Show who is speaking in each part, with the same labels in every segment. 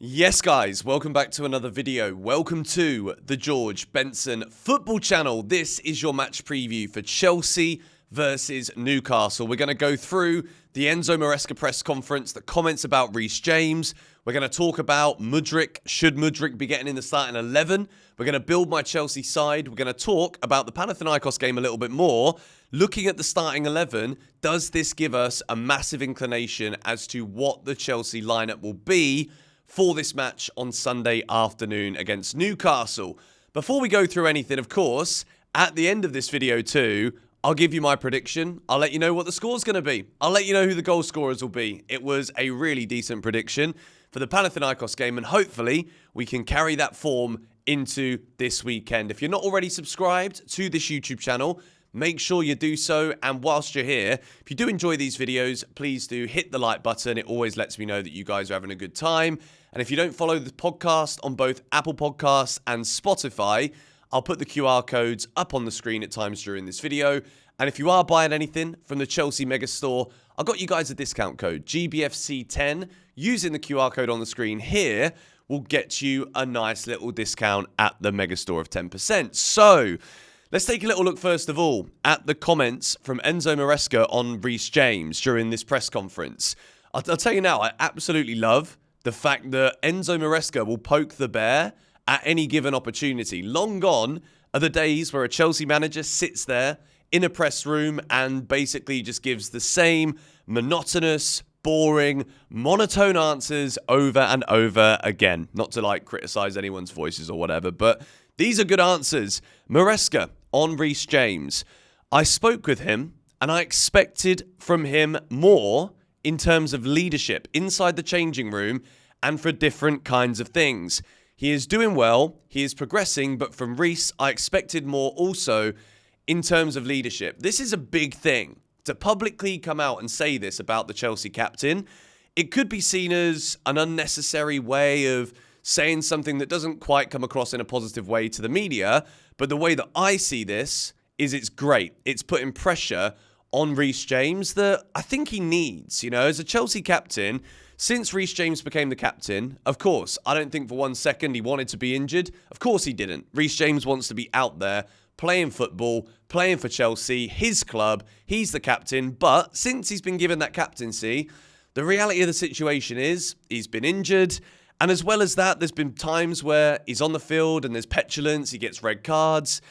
Speaker 1: Yes, guys, welcome back to another video. Welcome to the George Benson Football Channel. This is your match preview for Chelsea versus Newcastle. We're going to go through the Enzo Maresca press conference, the comments about Reece James. We're going to talk about Madri. Should Madri be getting in the starting 11? We're going to build my Chelsea side. We're going to talk about the Panathiniakos game a little bit more. Looking at the starting 11, does this give us a massive inclination as to what the Chelsea lineup will be for this match on Sunday afternoon against Newcastle? Before we go through anything, of course, at the end of this video too, I'll give you my prediction. I'll let you know what the score's going to be. I'll let you know who the goal scorers will be. It was a really decent prediction for the Panathiniakos game, and hopefully we can carry that form into this weekend. If you're not already subscribed to this YouTube channel, make sure you do so. And whilst you're here, if you do enjoy these videos, please do hit the like button. It always lets me know that you guys are having a good time. And if you don't follow the podcast on both Apple Podcasts and Spotify, I'll put the QR codes up on the screen at times during this video. And if you are buying anything from the Chelsea Mega Store, I've got you guys a discount code, GBFC10. Using the QR code on the screen here will get you a nice little discount at the Mega Store of 10%. So let's take a little look, first of all, at the comments from Enzo Maresca on Reece James during this press conference. I'll tell you now, I absolutely love the fact that Enzo Maresca will poke the bear at any given opportunity. Long gone are the days where a Chelsea manager sits there in a press room and basically just gives the same monotonous, boring, monotone answers over and over again. Not to like criticize anyone's voices or whatever, but these are good answers. Maresca on Reece James. I spoke with him and I expected from him more in terms of leadership inside the changing room and for different kinds of things. He is doing well, he is progressing, but from Reece, I expected more also in terms of leadership. This is a big thing. To publicly come out and say this about the Chelsea captain, it could be seen as an unnecessary way of saying something that doesn't quite come across in a positive way to the media, but the way that I see this is it's great. It's putting pressure on Reece James that I think he needs. You know, as a Chelsea captain, since Reece James became the captain, of course, I don't think for 1 second he wanted to be injured. Of course he didn't. Reece James wants to be out there, playing football, playing for Chelsea, his club, he's the captain. But since he's been given that captaincy, the reality of the situation is he's been injured. And as well as that, there's been times where he's on the field and there's petulance, he gets red cards.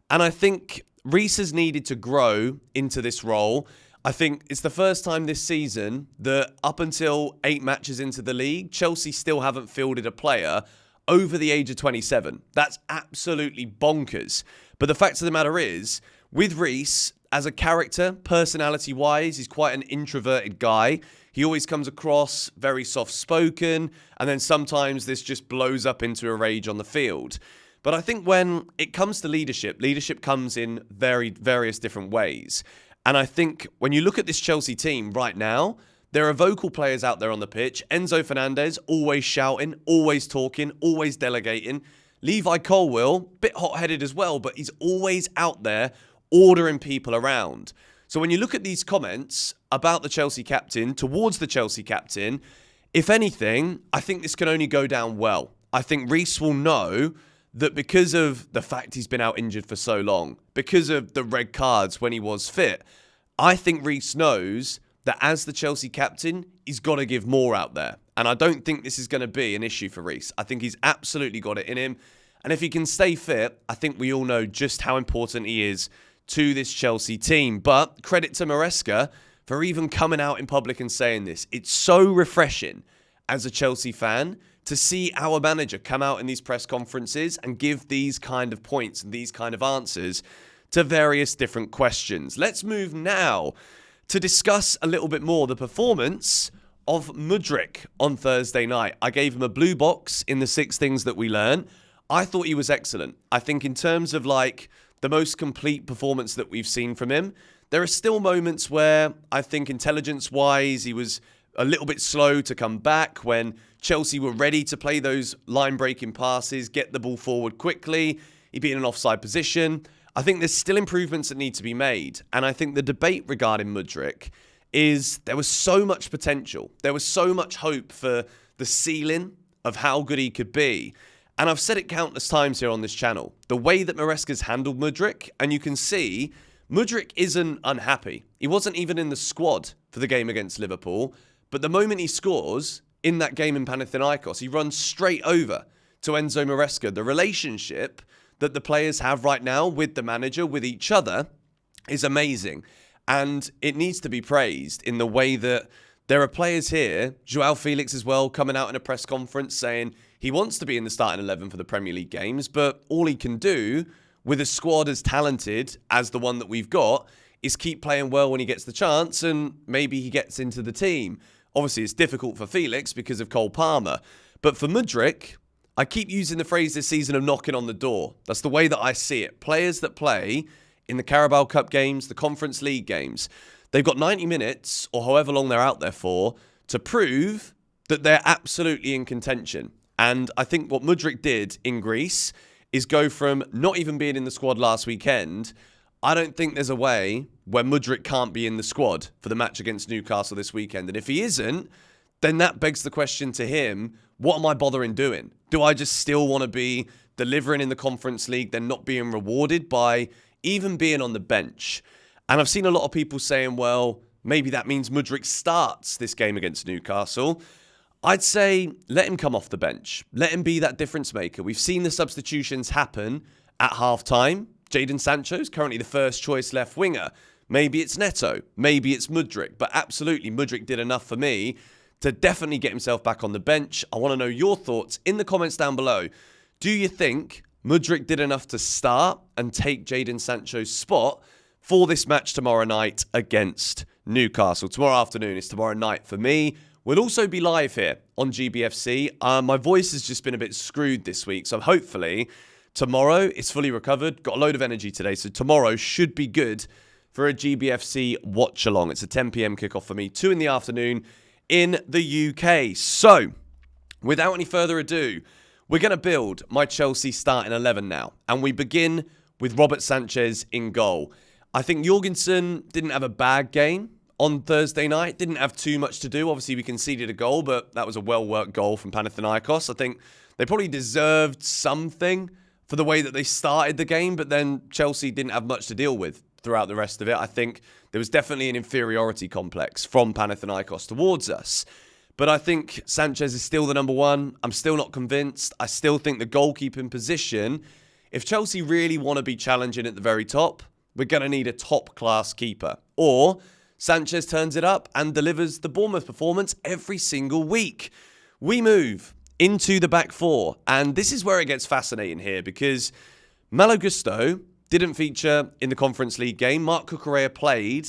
Speaker 1: And I think Reece has needed to grow into this role. I think it's the first time this season that up until 8 matches into the league, Chelsea still haven't fielded a player over the age of 27. That's absolutely bonkers. But the fact of the matter is, with Reece, as a character, personality-wise, he's quite an introverted guy. He always comes across very soft-spoken, and then sometimes this just blows up into a rage on the field. But I think when it comes to leadership, leadership comes in various different ways. And I think when you look at this Chelsea team right now, there are vocal players out there on the pitch. Enzo Fernandez, always shouting, always talking, always delegating. Levi Colwill, bit hot-headed as well, but he's always out there ordering people around. So when you look at these comments about the Chelsea captain, towards the Chelsea captain, if anything, I think this can only go down well. I think Reece will know that because of the fact he's been out injured for so long, because of the red cards when he was fit, I think Reece knows that as the Chelsea captain, he's got to give more out there. And I don't think this is going to be an issue for Reece. I think he's absolutely got it in him. And if he can stay fit, I think we all know just how important he is to this Chelsea team. But credit to Maresca for even coming out in public and saying this. It's so refreshing as a Chelsea fan to see our manager come out in these press conferences and give these kind of points and these kind of answers to various different questions. Let's move now to discuss a little bit more the performance of Madri on Thursday night. I gave him a blue box in the 6 things that we learned. I thought he was excellent. I think in terms of like the most complete performance that we've seen from him, there are still moments where I think intelligence-wise he was a little bit slow to come back when Chelsea were ready to play those line-breaking passes, get the ball forward quickly. He'd be in an offside position. I think there's still improvements that need to be made. And I think the debate regarding Madri is there was so much potential. There was so much hope for the ceiling of how good he could be. And I've said it countless times here on this channel. The way that Maresca'S handled Madri, and you can see Madri isn't unhappy. He wasn't even in the squad for the game against Liverpool. But the moment he scores in that game in Panathiniakos, he runs straight over to Enzo Maresca. The relationship that the players have right now with the manager, with each other, is amazing. And it needs to be praised in the way that there are players here, Joao Felix as well, coming out in a press conference saying he wants to be in the starting 11 for the Premier League games, but all he can do with a squad as talented as the one that we've got is keep playing well when he gets the chance, and maybe he gets into the team. Obviously, it's difficult for Felix because of Cole Palmer. But for Madri, I keep using the phrase this season of knocking on the door. That's the way that I see it. Players that play in the Carabao Cup games, the Conference League games, they've got 90 minutes, or however long they're out there for, to prove that they're absolutely in contention. And I think what Madri did in Greece is go from not even being in the squad last weekend. I don't think there's a way where Madri can't be in the squad for the match against Newcastle this weekend. And if he isn't, then that begs the question to him, what am I bothering doing? Do I just still want to be delivering in the Conference League, then not being rewarded by even being on the bench? And I've seen a lot of people saying, well, maybe that means Madri starts this game against Newcastle. I'd say let him come off the bench. Let him be that difference maker. We've seen the substitutions happen at half-time. Jadon Sancho's currently the first choice left winger. Maybe it's Neto. Maybe it's Madri. But absolutely, Madri did enough for me to definitely get himself back on the bench. I want to know your thoughts in the comments down below. Do you think Madri did enough to start and take Jadon Sancho's spot for this match tomorrow night against Newcastle? Tomorrow afternoon is tomorrow night for me. We'll also be live here on GBFC. My voice has just been a bit screwed this week, so hopefully tomorrow it's fully recovered. Got a load of energy today, so tomorrow should be good for a GBFC watch-along. It's a 10 p.m. kickoff for me, 2 in the afternoon in the UK. So, without any further ado, we're going to build my Chelsea starting 11 now, and we begin with Robert Sanchez in goal. I think Jorgensen didn't have a bad game on Thursday night. Didn't have too much to do. Obviously, we conceded a goal, but that was a well-worked goal from Panathiniakos. I think they probably deserved something for the way that they started the game, but then Chelsea didn't have much to deal with throughout the rest of it. I think there was definitely an inferiority complex from Panathiniakos towards us. But I think Sanchez is still the number one. I'm still not convinced. I still think the goalkeeping position, if Chelsea really want to be challenging at the very top, we're going to need a top-class keeper. Or Sanchez turns it up and delivers the Bournemouth performance every single week. We move into the back four, and this is where it gets fascinating here because Malo Gusto didn't feature in the Conference League game. Marc Cucurella played,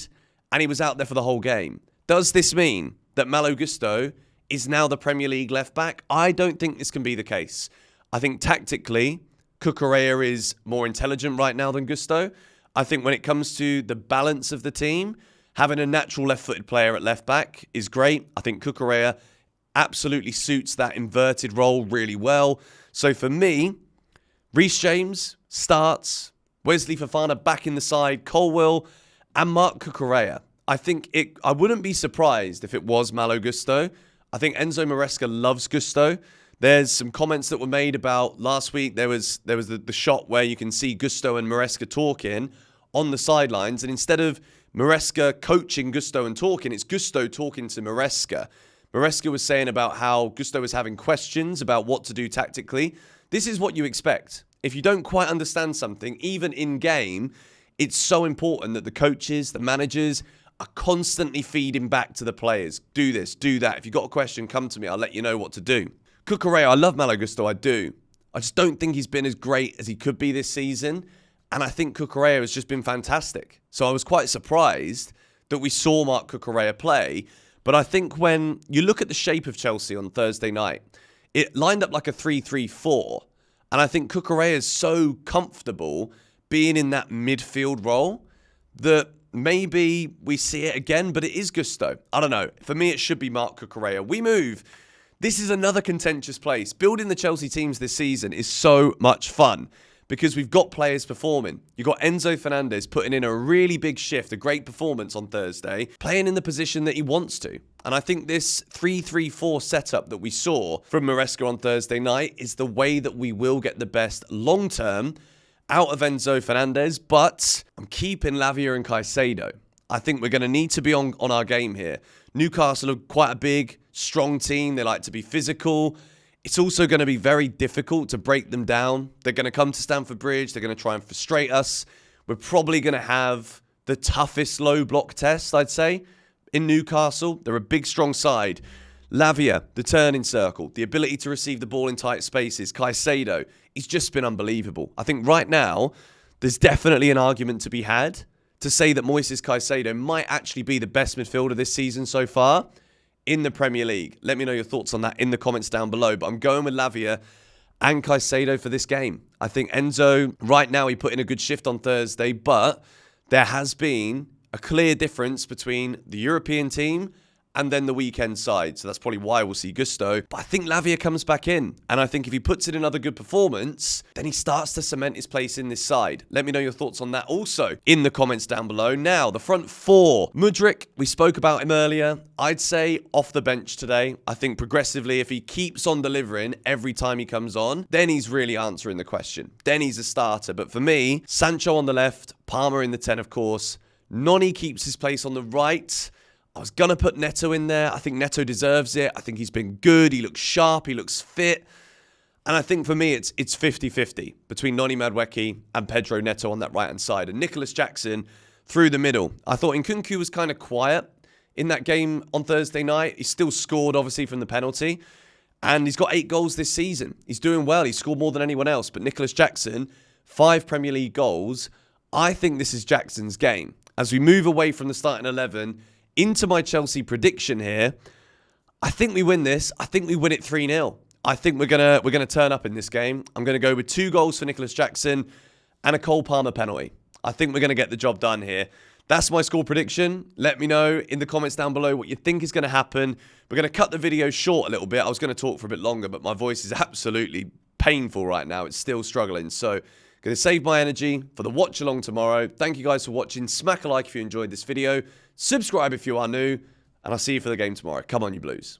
Speaker 1: and he was out there for the whole game. Does this mean that Malo Gusto is now the Premier League left-back? I don't think this can be the case. I think tactically, Cucurella is more intelligent right now than Gusto. I think when it comes to the balance of the team, having a natural left-footed player at left-back is great. I think Cucurella absolutely suits that inverted role really well. So for me, Reece James starts, Wesley Fofana back in the side, Colwill and Marc Cucurella. I wouldn't be surprised if it was Malo Gusto. I think Enzo Maresca loves Gusto. There's some comments that were made about last week. There was the shot where you can see Gusto and Maresca talking on the sidelines, and instead of Maresca coaching Gusto and talking, it's Gusto talking to Maresca. Maresca was saying about how Gusto was having questions about what to do tactically. This is what you expect. If you don't quite understand something, even in game, it's so important that the coaches, the managers are constantly feeding back to the players. Do this, do that. If you've got a question, come to me. I'll let you know what to do. Cucurella, I love Malo Gusto, I do. I just don't think he's been as great as he could be this season. And I think Cucurella has just been fantastic. So I was quite surprised that we saw Marc Cucurella play. But I think when you look at the shape of Chelsea on Thursday night, it lined up like a 3-3-4. And I think Cucurella is so comfortable being in that midfield role that maybe we see it again, but it is Gusto. I don't know. For me, it should be Marc Cucurella. We move. This is another contentious place. Building the Chelsea teams this season is so much fun because we've got players performing. You've got Enzo Fernandez putting in a really big shift, a great performance on Thursday, playing in the position that he wants to. And I think this 3-3-4 setup that we saw from Maresca on Thursday night is the way that we will get the best long-term out of Enzo Fernandez, but I'm keeping Lavia and Caicedo. I think we're going to need to be on our game here. Newcastle are quite a big, strong team. They like to be physical. It's also going to be very difficult to break them down. They're going to come to Stamford Bridge. They're going to try and frustrate us. We're probably going to have the toughest low block test, I'd say, in Newcastle. They're a big, strong side. Lavia, the turning circle, the ability to receive the ball in tight spaces. Caicedo, he's just been unbelievable. I think right now, there's definitely an argument to be had to say that Moises Caicedo might actually be the best midfielder this season so far in the Premier League. Let me know your thoughts on that in the comments down below. But I'm going with Lavia and Caicedo for this game. I think Enzo, right now, he put in a good shift on Thursday, but there has been a clear difference between the European team and then the weekend side. So that's probably why we'll see Gusto. But I think Lavia comes back in. And I think if he puts in another good performance, then he starts to cement his place in this side. Let me know your thoughts on that also in the comments down below. Now, the front four. Mudryk, we spoke about him earlier. I'd say off the bench today. I think progressively, if he keeps on delivering every time he comes on, then he's really answering the question. Then he's a starter. But for me, Sancho on the left, Palmer in the 10, of course. Noni keeps his place on the right. I was going to put Neto in there. I think Neto deserves it. I think he's been good. He looks sharp. He looks fit. And I think for me, it's 50-50 between Noni Madueke and Pedro Neto on that right-hand side. And Nicholas Jackson through the middle. I thought Nkunku was kind of quiet in that game on Thursday night. He still scored, obviously, from the penalty. And he's got 8 goals this season. He's doing well. He scored more than anyone else. But Nicholas Jackson, 5 Premier League goals. I think this is Jackson's game. As we move away from the starting 11 into my Chelsea prediction here, I think we win this. I think we win it 3-0. I think we're gonna turn up in this game. I'm gonna go with 2 goals for Nicholas Jackson and a Cole Palmer penalty. I think we're gonna get the job done here. That's my score prediction. Let me know in the comments down below what you think is gonna happen. We're gonna cut the video short a little bit. I was gonna talk for a bit longer, but my voice is absolutely painful right now. It's still struggling. So going to save my energy for the watch along tomorrow. Thank you guys for watching. Smack a like if you enjoyed this video. Subscribe if you are new. And I'll see you for the game tomorrow. Come on, you Blues.